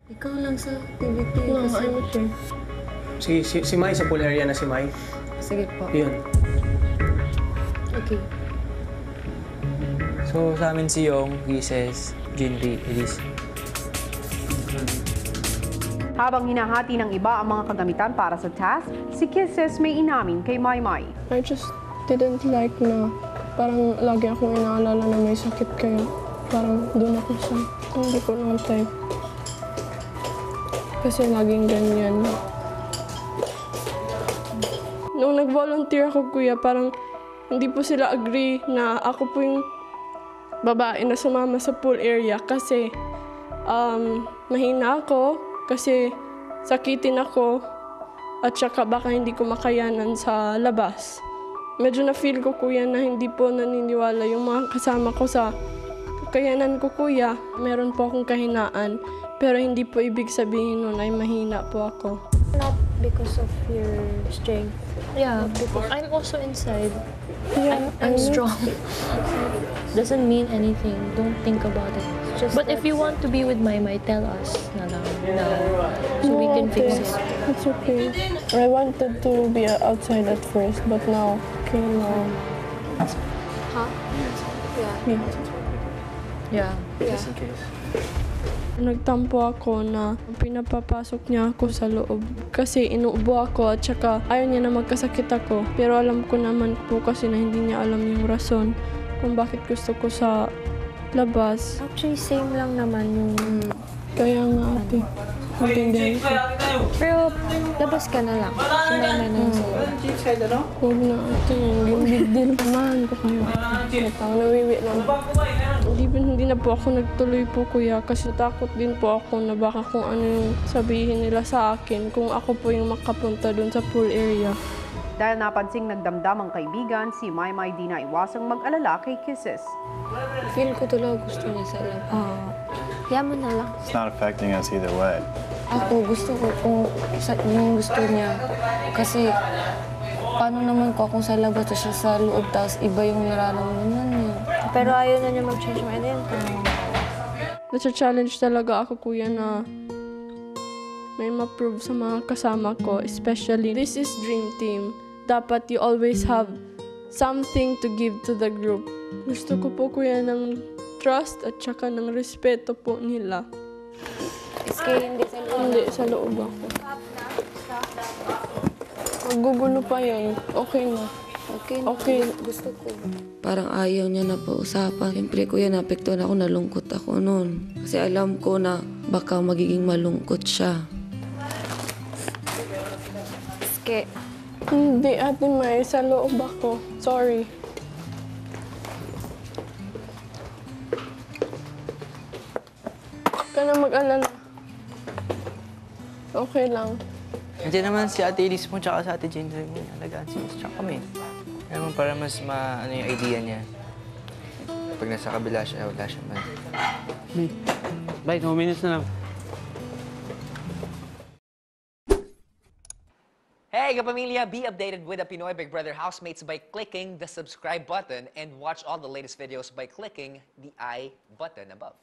Ikaw lang sa activity. No, kasi... ano siya? Si Mai, sa pool area na si Mai. Sige po. Yun. Okay. So, sa amin si Yong, Gises, Jinri, Elise. Habang hinahati ng iba ang mga kagamitan para sa task, si Kisses may inamin kay Maymay. I just didn't like na parang lagi akong inaalala na may sakit kaya parang doon ako sa hindi ko naman type. Kasi laging ganyan. Nung nag-volunteer ako, kuya, parang hindi po sila agree na ako po yung babae na sumama sa pool area kasi mahina ako, kasi sakitin ako at saka baka hindi ko makayanan sa labas. Medyo na-feel ko, kuya, na hindi po naniniwala yung mga kasama ko sa kakayanan ko, kuya. Meron po akong kahinaan, pero hindi po ibig sabihin nun ay mahina po ako. Not because of your strength. Yeah, because I'm also inside. Yeah, I'm strong. Doesn't mean anything. Don't think about it. But if you want to be with Maymay, tell us na lang now, so we can fix it. It's okay. I wanted to be outside at first, but now, okay now. Huh? Yeah. Yeah. Just in case. Nagtampo ako na pinapapasok niya ako sa loob kasi inuubo ako at saka ayaw niya na magkasakit ako. Pero alam ko naman po kasi na hindi niya alam yung rason kung bakit gusto ko sa labas. Actually, same lang naman yung... Kaya nga ate, maintindihan ko. Pero, labas ka na lang. Si Maymay na lang sa'yo. Huwag na ate, yung big deal. Samahan ko kayo. Ito, nawiwi lang. Hindi na po ako nagtuloy po, kuya, kasi takot din po ako na baka kung ano yung sabihin nila sa akin kung ako po yung makapunta dun sa pool area. Dahil napansing nagdamdam ang kaibigan, si Maymay di na iwasang mag-alala kay Kisses. Feel ko talaga gusto niya sa labas. Kaya mo na lang. It's not affecting us either way. Ako, gusto ko kung yung gusto niya. Kasi, paano naman ko kung sa labas at siya sa loob, tapos iba yung nararamdaman niya. Pero ayaw na niya mag-change yung identity. Nasa-challenge talaga ako, kuya, na may ma-prove sa mga kasama ko, especially this is Dream Team. Dapat you always have something to give to the group. Gusto ko po, kuya, ng trust at saka ng respeto po nila. Iski, hindi sa loob. Hindi, sa loob ako. Magugulo pa yun. Okay na. Okay na. Okay. Gusto ko. Parang ayaw niya na pausapan. Siyempre, kuya, naapektuhan ako, nalungkot ako noon. Kasi alam ko na baka magiging malungkot siya. Iski. Hindi, ate May, sa loob ako. Sorry. Huwag ka na mag-alala. Okay lang. Nandiyan naman si Ate Elise mo tsaka sa Ate Jinri mo. Alagaan si Elise tsaka kami. Kaya naman para mas ano yung idea niya. Pag nasa kabila siya, wala siya man. Bye, 2 minutes na lang. Hey, kapamilya! Be updated with the Pinoy Big Brother housemates by clicking the subscribe button and watch all the latest videos by clicking the I button above.